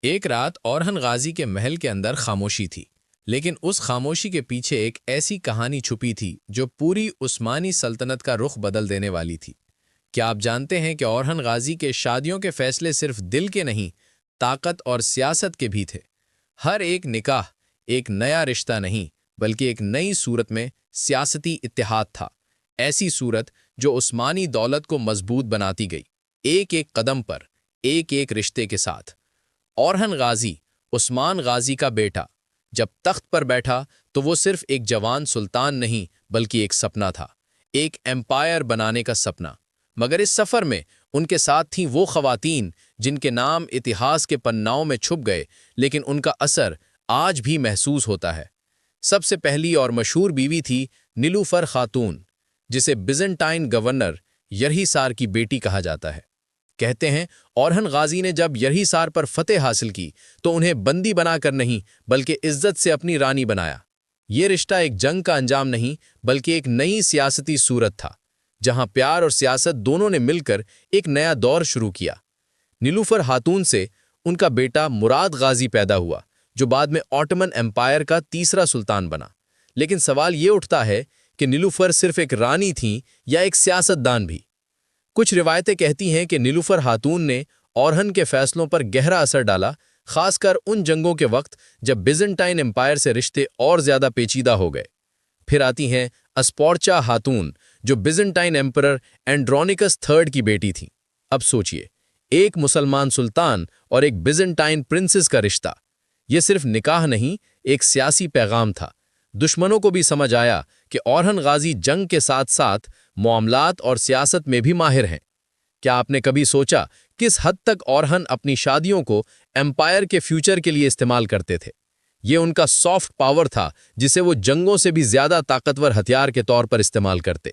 ایک رات اورہن غازی کے محل کے اندر خاموشی تھی، لیکن اس خاموشی کے پیچھے ایک ایسی کہانی چھپی تھی جو پوری عثمانی سلطنت کا رخ بدل دینے والی تھی۔ کیا آپ جانتے ہیں کہ اورہن غازی کے شادیوں کے فیصلے صرف دل کے نہیں، طاقت اور سیاست کے بھی تھے؟ ہر ایک نکاح ایک نیا رشتہ نہیں، بلکہ ایک نئی صورت میں سیاسی اتحاد تھا، ایسی صورت جو عثمانی دولت کو مضبوط بناتی گئی، ایک ایک قدم پر، ایک ایک رشتے کے ساتھ۔ اورہن غازی، عثمان غازی کا بیٹا، جب تخت پر بیٹھا تو وہ صرف ایک جوان سلطان نہیں بلکہ ایک سپنا تھا، ایک ایمپائر بنانے کا سپنا۔ مگر اس سفر میں ان کے ساتھ تھیں وہ خواتین جن کے نام اتہاس کے پناؤں میں چھپ گئے، لیکن ان کا اثر آج بھی محسوس ہوتا ہے۔ سب سے پہلی اور مشہور بیوی تھی نیلوفر خاتون، جسے بیزنٹائن گورنر یرحیسار کی بیٹی کہا جاتا ہے۔ کہتے ہیں اورہن غازی نے جب یرحیسار پر فتح حاصل کی تو انہیں بندی بنا کر نہیں بلکہ عزت سے اپنی رانی بنایا۔ یہ رشتہ ایک جنگ کا انجام نہیں بلکہ ایک نئی سیاستی صورت تھا، جہاں پیار اور سیاست دونوں نے مل کر ایک نیا دور شروع کیا۔ نیلوفر خاتون سے ان کا بیٹا مراد غازی پیدا ہوا، جو بعد میں آٹومن ایمپائر کا تیسرا سلطان بنا۔ لیکن سوال یہ اٹھتا ہے کہ نیلوفر صرف ایک رانی تھیں یا ایک سیاست دان بھی؟ کچھ روایتیں کہتی ہیں کہ نیلوفر خاتون نے اورہن کے فیصلوں پر گہرا اثر ڈالا، خاص کر ان جنگوں کے وقت جب بیزنٹائن امپائر سے رشتے اور زیادہ پیچیدہ ہو گئے۔ پھر آتی ہیں اسپورچا خاتون، جو بیزنٹائن ایمپرر اینڈرونیکس تھرڈ کی بیٹی تھیں۔ اب سوچئے، ایک مسلمان سلطان اور ایک بیزنٹائن پرنسس کا رشتہ، یہ صرف نکاح نہیں، ایک سیاسی پیغام تھا۔ دشمنوں کو بھی سمجھ آیا کہ اورہن غازی جنگ کے ساتھ ساتھ معاملات اور سیاست میں بھی ماہر ہیں۔ کیا آپ نے کبھی سوچا کس حد تک اورہن اپنی شادیوں کو ایمپائر کے فیوچر کے لیے استعمال کرتے تھے؟ یہ ان کا سافٹ پاور تھا جسے وہ جنگوں سے بھی زیادہ طاقتور ہتھیار کے طور پر استعمال کرتے۔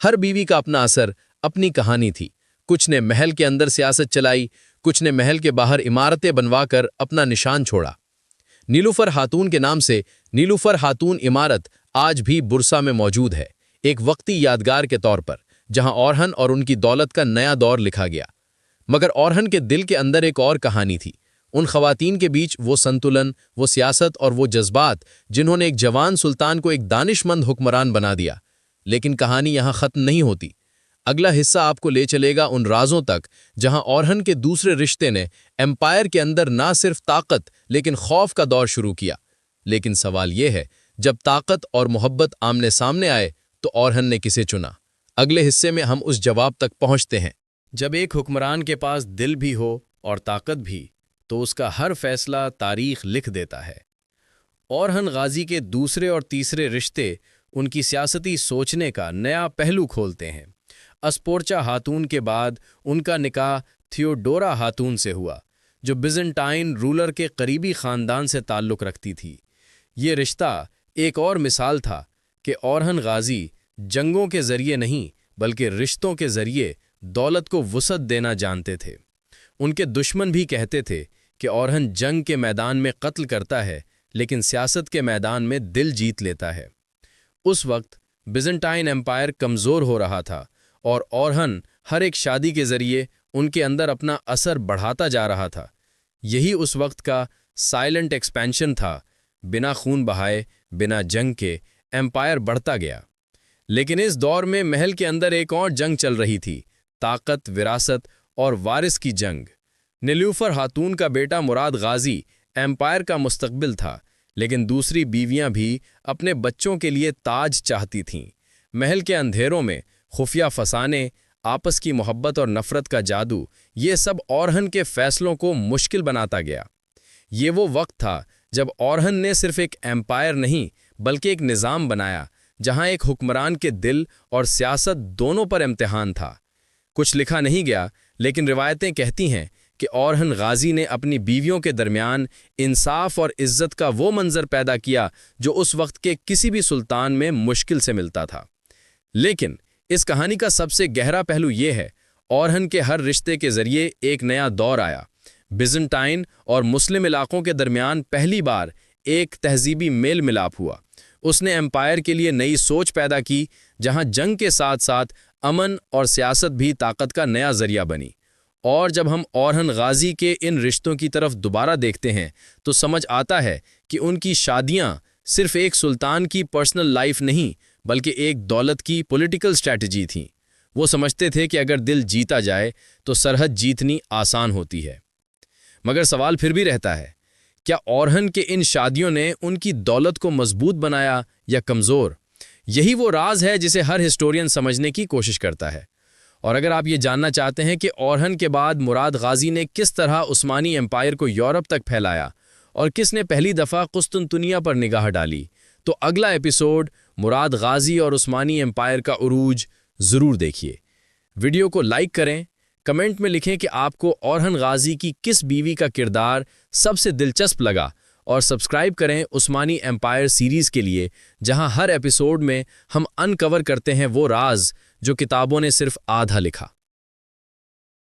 ہر بیوی کا اپنا اثر، اپنی کہانی تھی۔ کچھ نے محل کے اندر سیاست چلائی، کچھ نے محل کے باہر عمارتیں بنوا کر اپنا نشان چھوڑا۔ نیلوفر خاتون کے نام سے نیلوفر خاتون عمارت آج بھی برسا میں موجود ہے، ایک وقتی یادگار کے طور پر، جہاں اورہن اور ان کی دولت کا نیا دور لکھا گیا۔ مگر اورہن کے دل کے اندر ایک اور کہانی تھی، ان خواتین کے بیچ وہ سنتولن، وہ سیاست اور وہ جذبات جنہوں نے ایک جوان سلطان کو ایک دانش مند حکمران بنا دیا۔ لیکن کہانی یہاں ختم نہیں ہوتی۔ اگلا حصہ آپ کو لے چلے گا ان رازوں تک جہاں اورہن کے دوسرے رشتے نے ایمپائر کے اندر نہ صرف طاقت لیکن خوف کا دور شروع کیا۔ لیکن سوال یہ ہے، جب طاقت اور محبت آمنے سامنے آئے تو اورہن نے کسے چنا؟ اگلے حصے میں ہم اس جواب تک پہنچتے ہیں۔ جب ایک حکمران کے پاس دل بھی ہو اور طاقت بھی، تو اس کا ہر فیصلہ تاریخ لکھ دیتا ہے۔ اورہن غازی کے دوسرے اور تیسرے رشتے ان کی سیاستی سوچنے کا نیا پہلو کھولتے ہیں۔ اسپورچا خاتون کے بعد ان کا نکاح تھیوڈورا خاتون سے ہوا، جو بیزنٹائن رولر کے قریبی خاندان سے تعلق رکھتی تھی۔ یہ رشتہ ایک اور مثال تھا کہ اورہن غازی جنگوں کے ذریعے نہیں بلکہ رشتوں کے ذریعے دولت کو وسعت دینا جانتے تھے۔ ان کے دشمن بھی کہتے تھے کہ اورہن جنگ کے میدان میں قتل کرتا ہے لیکن سیاست کے میدان میں دل جیت لیتا ہے۔ اس وقت بیزنٹائن ایمپائر کمزور ہو رہا تھا اور اورہن ہر ایک شادی کے ذریعے ان کے اندر اپنا اثر بڑھاتا جا رہا تھا۔ یہی اس وقت کا سائلنٹ ایکسپینشن تھا، بنا خون بہائے، بنا جنگ کے ایمپائر بڑھتا گیا۔ لیکن اس دور میں محل کے اندر ایک اور جنگ چل رہی تھی، طاقت، وراثت اور وارث کی جنگ۔ نیلوفر خاتون کا بیٹا مراد غازی ایمپائر کا مستقبل تھا، لیکن دوسری بیویاں بھی اپنے بچوں کے لیے تاج چاہتی تھیں۔ محل کے اندھیروں میں خفیہ فسانے، آپس کی محبت اور نفرت کا جادو، یہ سب اورہن کے فیصلوں کو مشکل بناتا گیا۔ یہ وہ وقت تھا جب اورہن نے صرف ایک ایمپائر نہیں بلکہ ایک نظام بنایا، جہاں ایک حکمران کے دل اور سیاست دونوں پر امتحان تھا۔ کچھ لکھا نہیں گیا، لیکن روایتیں کہتی ہیں کہ اورہن غازی نے اپنی بیویوں کے درمیان انصاف اور عزت کا وہ منظر پیدا کیا جو اس وقت کے کسی بھی سلطان میں مشکل سے ملتا تھا۔ لیکن اس کہانی کا سب سے گہرا پہلو یہ ہے، اورہن کے ہر رشتے کے ذریعے ایک نیا دور آیا۔ بیزنٹائن اور مسلم علاقوں کے درمیان پہلی بار ایک تہذیبی میل ملاپ ہوا۔ اس نے ایمپائر کے لیے نئی سوچ پیدا کی، جہاں جنگ کے ساتھ ساتھ امن اور سیاست بھی طاقت کا نیا ذریعہ بنی۔ اور جب ہم اورہن غازی کے ان رشتوں کی طرف دوبارہ دیکھتے ہیں تو سمجھ آتا ہے کہ ان کی شادیاں صرف ایک سلطان کی پرسنل لائف نہیں بلکہ ایک دولت کی پولیٹیکل اسٹریٹجی تھیں۔ وہ سمجھتے تھے کہ اگر دل جیتا جائے تو سرحد جیتنی آسان ہوتی ہے۔ مگر سوال پھر بھی رہتا ہے، کیا اورہن کے ان شادیوں نے ان کی دولت کو مضبوط بنایا یا کمزور؟ یہی وہ راز ہے جسے ہر ہسٹورین سمجھنے کی کوشش کرتا ہے۔ اور اگر آپ یہ جاننا چاہتے ہیں کہ اورہن کے بعد مراد غازی نے کس طرح عثمانی امپائر کو یورپ تک پھیلایا اور کس نے پہلی دفعہ قسطنطنیہ پر نگاہ ڈالی، تو اگلا ایپیسوڈ مراد غازی اور عثمانی امپائر کا عروج ضرور دیکھیے۔ ویڈیو کو لائک کریں، کمنٹ میں لکھیں کہ آپ کو اورہن غازی کی کس بیوی کا کردار سب سے دلچسپ لگا، اور سبسکرائب کریں عثمانی امپائر سیریز کے لیے، جہاں ہر ایپیسوڈ میں ہم انکور کرتے ہیں وہ راز جو کتابوں نے صرف آدھا لکھا۔